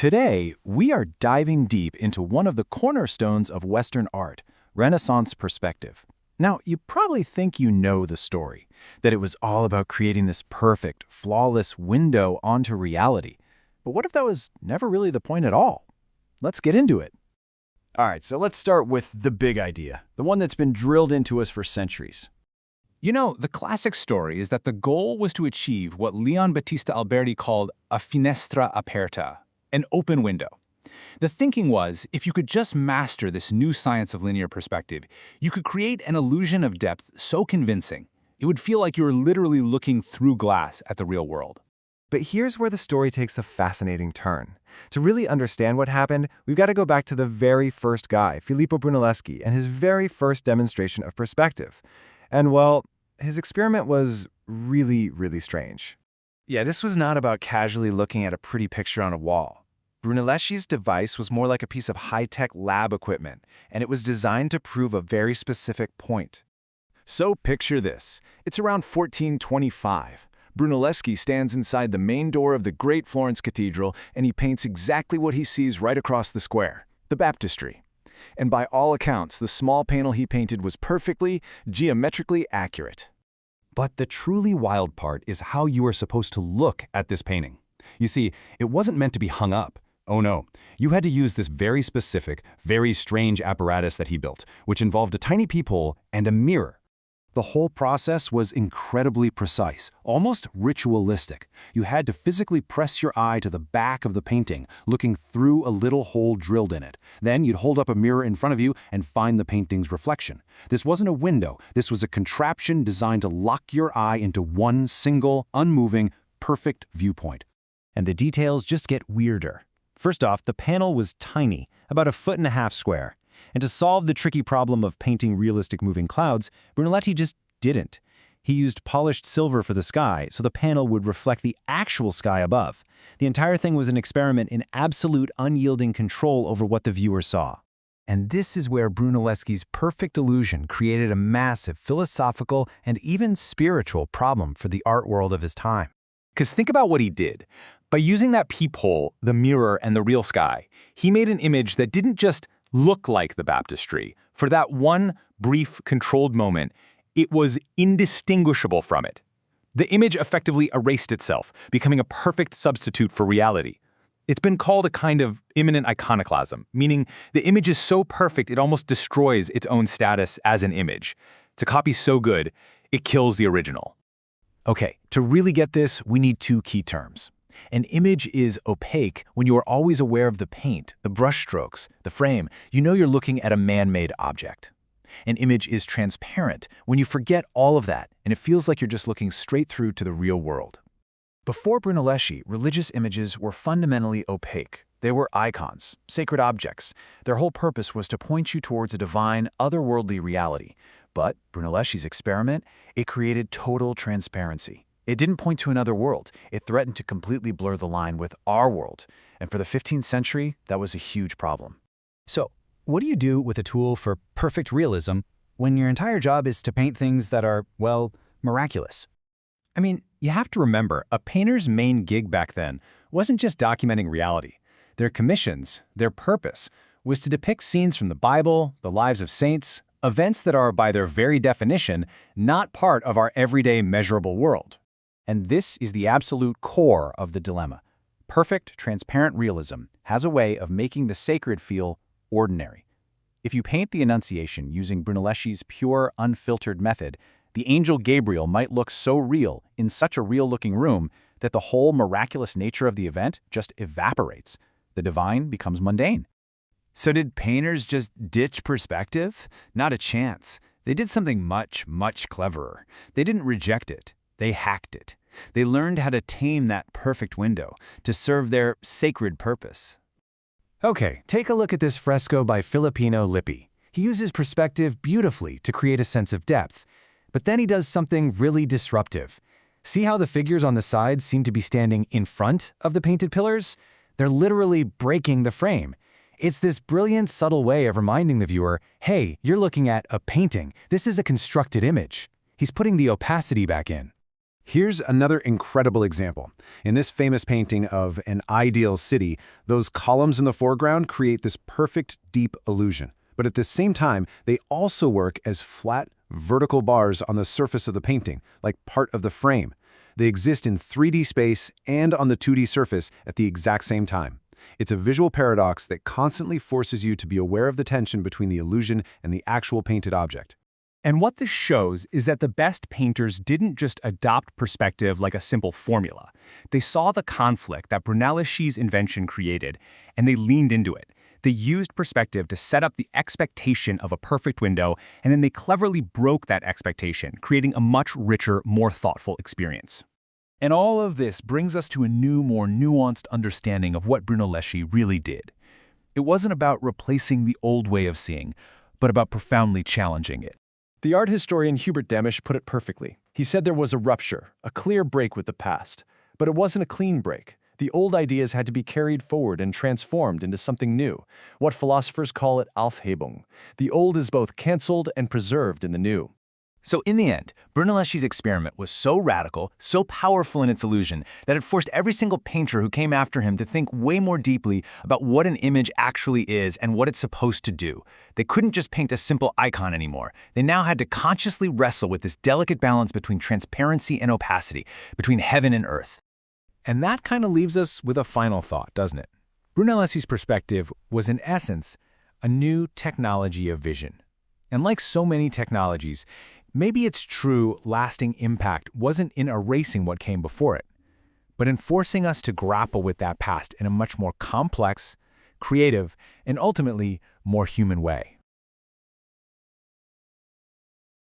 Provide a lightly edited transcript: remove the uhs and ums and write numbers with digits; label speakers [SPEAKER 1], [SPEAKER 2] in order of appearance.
[SPEAKER 1] Today, we are diving deep into one of the cornerstones of Western art, Renaissance perspective. Now, you probably think you know the story, that it was all about creating this perfect, flawless window onto reality. But what if that was never really the point at all? Let's get into it. All right, so let's start with the big idea, the one that's been drilled into us for centuries.
[SPEAKER 2] You know, the classic story is that the goal was to achieve what Leon Battista Alberti called a finestra aperta, an open window. The thinking was, if you could just master this new science of linear perspective, you could create an illusion of depth so convincing, it would feel like you were literally looking through glass at the real world.
[SPEAKER 3] But here's where the story takes a fascinating turn. To really understand what happened, we've got to go back to the very first guy, Filippo Brunelleschi, and his very first demonstration of perspective. And well, his experiment was really strange. Yeah, this was not about casually looking at a pretty picture on a wall. Brunelleschi's device was more like a piece of high-tech lab equipment, and it was designed to prove a very specific point.
[SPEAKER 1] So picture this. It's around 1425. Brunelleschi stands inside the main door of the Great Florence Cathedral, and he paints exactly what he sees right across the square, the baptistry. And by all accounts, the small panel he painted was perfectly, geometrically accurate.
[SPEAKER 4] But the truly wild part is how you are supposed to look at this painting. You see, it wasn't meant to be hung up. Oh no, you had to use this very specific, very strange apparatus that he built, which involved a tiny peephole and a mirror. The whole process was incredibly precise, almost ritualistic. You had to physically press your eye to the back of the painting, looking through a little hole drilled in it. Then you'd hold up a mirror in front of you and find the painting's reflection. This wasn't a window. This was a contraption designed to lock your eye into one single, unmoving, perfect viewpoint.
[SPEAKER 5] And the details just get weirder. First off, the panel was tiny, about 1.5 feet square. And to solve the tricky problem of painting realistic moving clouds, Brunelleschi just didn't. He used polished silver for the sky, so the panel would reflect the actual sky above. The entire thing was an experiment in absolute unyielding control over what the viewer saw.
[SPEAKER 3] And this is where Brunelleschi's perfect illusion created a massive philosophical and even spiritual problem for the art world of his time.
[SPEAKER 2] Because think about what he did. By using that peephole, the mirror, and the real sky, he made an image that didn't just look like the baptistry. For that one brief, controlled moment, it was indistinguishable from it. The image effectively erased itself, becoming a perfect substitute for reality. It's been called a kind of immanent iconoclasm, meaning the image is so perfect it almost destroys its own status as an image. It's a copy so good, it kills the original.
[SPEAKER 1] Okay, to really get this, we need two key terms. An image is opaque when you are always aware of the paint, the brushstrokes, the frame. You know you're looking at a man-made object. An image is transparent when you forget all of that, and it feels like you're just looking straight through to the real world. Before Brunelleschi, religious images were fundamentally opaque. They were icons, sacred objects. Their whole purpose was to point you towards a divine, otherworldly reality. But Brunelleschi's experiment, it created total transparency. It didn't point to another world. It threatened to completely blur the line with our world. And for the 15th century, that was a huge problem.
[SPEAKER 5] So, what do you do with a tool for perfect realism when your entire job is to paint things that are, well, miraculous? I mean, you have to remember, a painter's main gig back then wasn't just documenting reality. Their commissions, their purpose, was to depict scenes from the Bible, the lives of saints, events that are, by their very definition, not part of our everyday measurable world. And this is the absolute core of the dilemma. Perfect, transparent realism has a way of making the sacred feel ordinary. If you paint the Annunciation using Brunelleschi's pure, unfiltered method, the angel Gabriel might look so real in such a real-looking room that the whole miraculous nature of the event just evaporates. The divine becomes mundane.
[SPEAKER 3] So did painters just ditch perspective? Not a chance. They did something much cleverer. They didn't reject it. They hacked it. They learned how to tame that perfect window to serve their sacred purpose. Okay, take a look at this fresco by Filippino Lippi. He uses perspective beautifully to create a sense of depth. But then he does something really disruptive. See how the figures on the sides seem to be standing in front of the painted pillars? They're literally breaking the frame. It's this brilliant, subtle way of reminding the viewer, hey, you're looking at a painting. This is a constructed image. He's putting the opacity back in.
[SPEAKER 4] Here's another incredible example. In this famous painting of an ideal city, those columns in the foreground create this perfect, deep illusion. But at the same time, they also work as flat, vertical bars on the surface of the painting, like part of the frame. They exist in 3D space and on the 2D surface at the exact same time. It's a visual paradox that constantly forces you to be aware of the tension between the illusion and the actual painted object.
[SPEAKER 2] And what this shows is that the best painters didn't just adopt perspective like a simple formula. They saw the conflict that Brunelleschi's invention created, and they leaned into it. They used perspective to set up the expectation of a perfect window, and then they cleverly broke that expectation, creating a much richer, more thoughtful experience. And all of this brings us to a new, more nuanced understanding of what Brunelleschi really did. It wasn't about replacing the old way of seeing, but about profoundly challenging it. The art historian Hubert Demisch put it perfectly. He said there was a rupture, a clear break with the past. But it wasn't a clean break. The old ideas had to be carried forward and transformed into something new, what philosophers call it Aufhebung. The old is both cancelled and preserved in the new.
[SPEAKER 1] So in the end, Brunelleschi's experiment was so radical, so powerful in its illusion, that it forced every single painter who came after him to think way more deeply about what an image actually is and what it's supposed to do. They couldn't just paint a simple icon anymore. They now had to consciously wrestle with this delicate balance between transparency and opacity, between heaven and earth.
[SPEAKER 2] And that kind of leaves us with a final thought, doesn't it? Brunelleschi's perspective was, in essence, a new technology of vision. And like so many technologies, maybe its true, lasting impact wasn't in erasing what came before it, but in forcing us to grapple with that past in a much more complex, creative, and ultimately more human way.